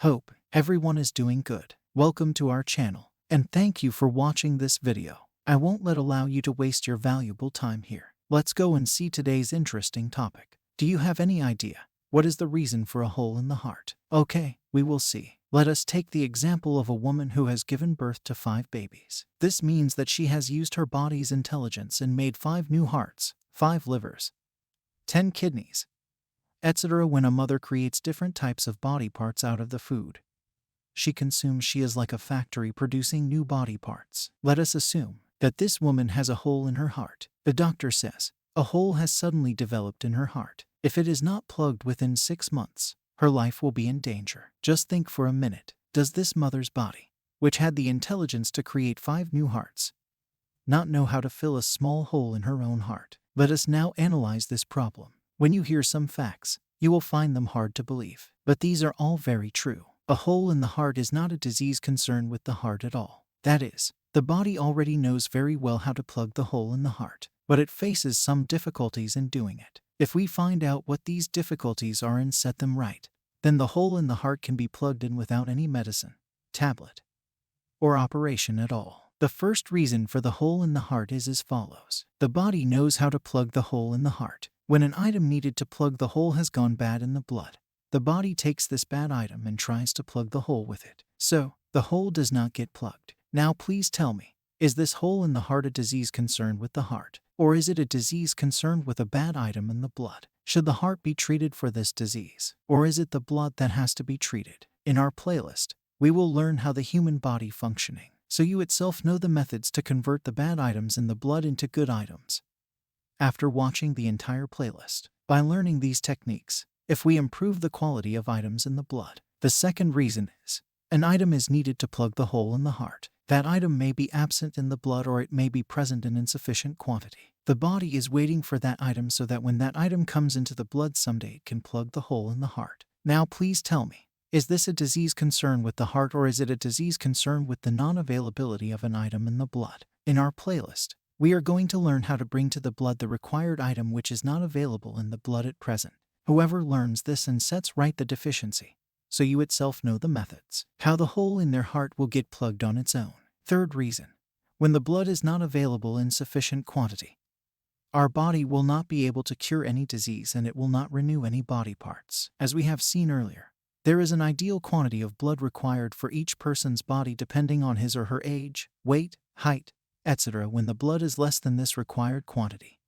Hope everyone is doing good. Welcome to our channel, and thank you for watching this video. I won't allow you to waste your valuable time here. Let's go and see today's interesting topic. Do you have any idea what is the reason for a hole in the heart? Okay, we will see. Let us take the example of a woman who has given birth to 5 babies. This means that she has used her body's intelligence and made 5 new hearts, 5 livers, 10 kidneys, etc. When a mother creates different types of body parts out of the food she consumes, she is like a factory producing new body parts. Let us assume that this woman has a hole in her heart. The doctor says a hole has suddenly developed in her heart. If it is not plugged within 6 months, her life will be in danger. Just think for a minute. Does this mother's body, which had the intelligence to create 5 new hearts, not know how to fill a small hole in her own heart? Let us now analyze this problem. When you hear some facts, you will find them hard to believe, but these are all very true. A hole in the heart is not a disease concerned with the heart at all. That is, the body already knows very well how to plug the hole in the heart, but it faces some difficulties in doing it. If we find out what these difficulties are and set them right, then the hole in the heart can be plugged in without any medicine, tablet, or operation at all. The first reason for the hole in the heart is as follows. The body knows how to plug the hole in the heart. When an item needed to plug the hole has gone bad in the blood, the body takes this bad item and tries to plug the hole with it. So, the hole does not get plugged. Now please tell me, is this hole in the heart a disease concerned with the heart? Or is it a disease concerned with a bad item in the blood? Should the heart be treated for this disease? Or is it the blood that has to be treated? In our playlist, we will learn how the human body functioning, so you itself know the methods to convert the bad items in the blood into good items. After watching the entire playlist, by learning these techniques, if we improve the quality of items in the blood. The second reason is, an item is needed to plug the hole in the heart. That item may be absent in the blood or it may be present in insufficient quantity. The body is waiting for that item so that when that item comes into the blood someday it can plug the hole in the heart. Now please tell me, is this a disease concerned with the heart or is it a disease concerned with the non-availability of an item in the blood? In our playlist, we are going to learn how to bring to the blood the required item which is not available in the blood at present. Whoever learns this and sets right the deficiency, so you itself know the methods, how the hole in their heart will get plugged on its own. Third reason, when the blood is not available in sufficient quantity, our body will not be able to cure any disease and it will not renew any body parts. As we have seen earlier, there is an ideal quantity of blood required for each person's body depending on his or her age, weight, height, etc. When the blood is less than this required quantity,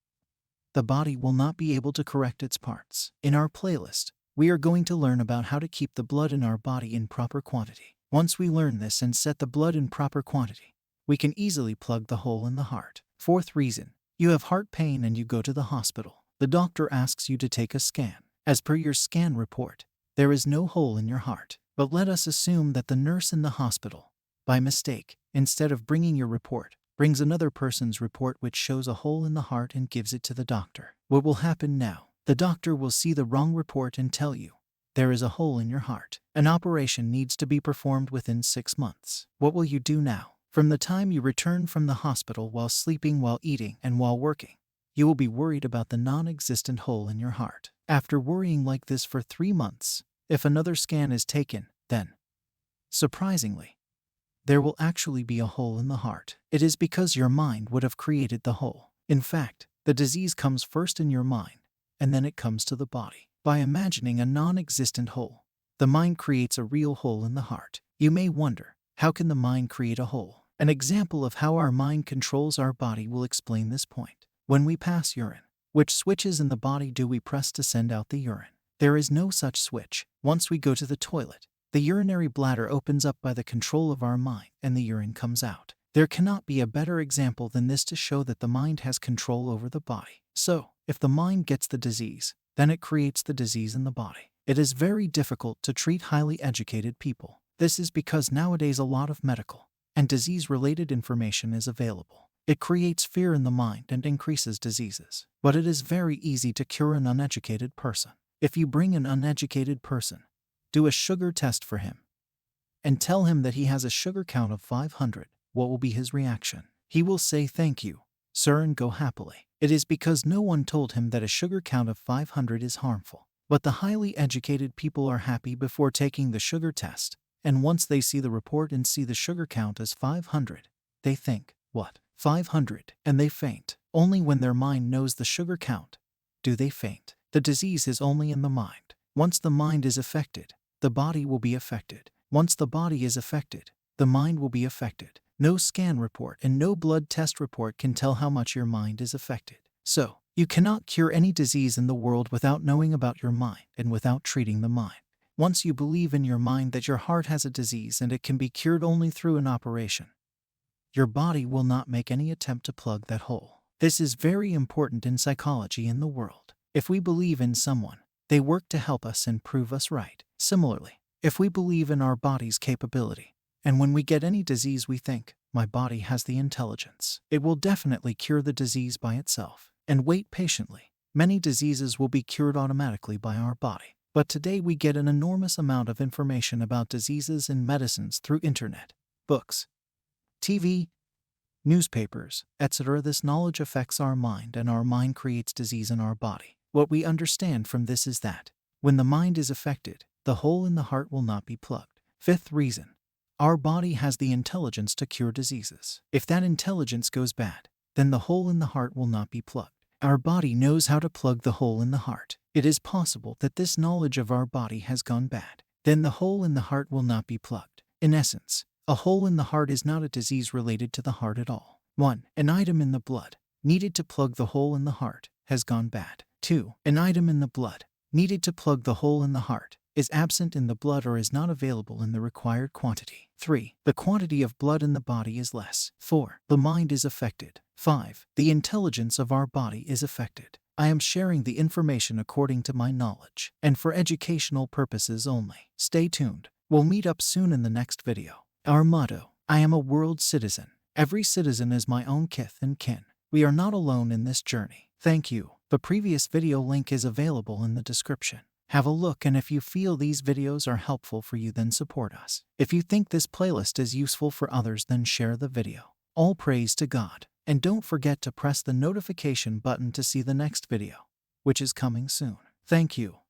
the body will not be able to correct its parts. In our playlist, we are going to learn about how to keep the blood in our body in proper quantity. Once we learn this and set the blood in proper quantity, we can easily plug the hole in the heart. Fourth reason, you have heart pain and you go to the hospital. The doctor asks you to take a scan. As per your scan report, there is no hole in your heart. But let us assume that the nurse in the hospital, by mistake, instead of bringing your report, brings another person's report which shows a hole in the heart and gives it to the doctor. What will happen now? The doctor will see the wrong report and tell you, there is a hole in your heart. An operation needs to be performed within 6 months. What will you do now? From the time you return from the hospital while sleeping, while eating, and while working, you will be worried about the non-existent hole in your heart. After worrying like this for 3 months, if another scan is taken, then, surprisingly, there will actually be a hole in the heart. It is because your mind would have created the hole. In fact, the disease comes first in your mind, and then it comes to the body. By imagining a non-existent hole, the mind creates a real hole in the heart. You may wonder, how can the mind create a hole? An example of how our mind controls our body will explain this point. When we pass urine, which switches in the body do we press to send out the urine? There is no such switch. Once we go to the toilet, the urinary bladder opens up by the control of our mind and the urine comes out. There cannot be a better example than this to show that the mind has control over the body. So, if the mind gets the disease, then it creates the disease in the body. It is very difficult to treat highly educated people. This is because nowadays a lot of medical and disease-related information is available. It creates fear in the mind and increases diseases. But it is very easy to cure an uneducated person. If you bring an uneducated person, do a sugar test for him, and tell him that he has a sugar count of 500, what will be his reaction? He will say thank you, sir, and go happily. It is because no one told him that a sugar count of 500 is harmful. But the highly educated people are happy before taking the sugar test, and once they see the report and see the sugar count as 500, they think, "What? 500?" And they faint. Only when their mind knows the sugar count do they faint. The disease is only in the mind. Once the mind is affected, the body will be affected. Once the body is affected, the mind will be affected. No scan report and no blood test report can tell how much your mind is affected. So, you cannot cure any disease in the world without knowing about your mind and without treating the mind. Once you believe in your mind that your heart has a disease and it can be cured only through an operation, your body will not make any attempt to plug that hole. This is very important in psychology in the world. If we believe in someone, they work to help us and prove us right. Similarly, if we believe in our body's capability, and when we get any disease we think, "My body has the intelligence. It will definitely cure the disease by itself," and wait patiently, many diseases will be cured automatically by our body. But today we get an enormous amount of information about diseases and medicines through internet, books, TV, newspapers, etc. This knowledge affects our mind and our mind creates disease in our body. What we understand from this is that when the mind is affected, the hole in the heart will not be plugged. Fifth reason, our body has the intelligence to cure diseases. If that intelligence goes bad, then the hole in the heart will not be plugged. Our body knows how to plug the hole in the heart. It is possible that this knowledge of our body has gone bad. Then the hole in the heart will not be plugged. In essence, a hole in the heart is not a disease related to the heart at all. 1. An item in the blood needed to plug the hole in the heart has gone bad. 2. An item in the blood needed to plug the hole in the heart is absent in the blood or is not available in the required quantity. 3. The quantity of blood in the body is less. 4. The mind is affected. 5. The intelligence of our body is affected. I am sharing the information according to my knowledge and for educational purposes only. Stay tuned. We'll meet up soon in the next video. Our motto, I am a world citizen. Every citizen is my own kith and kin. We are not alone in this journey. Thank you. The previous video link is available in the description. Have a look, and if you feel these videos are helpful for you, then support us. If you think this playlist is useful for others, then share the video. All praise to God. And don't forget to press the notification button to see the next video, which is coming soon. Thank you.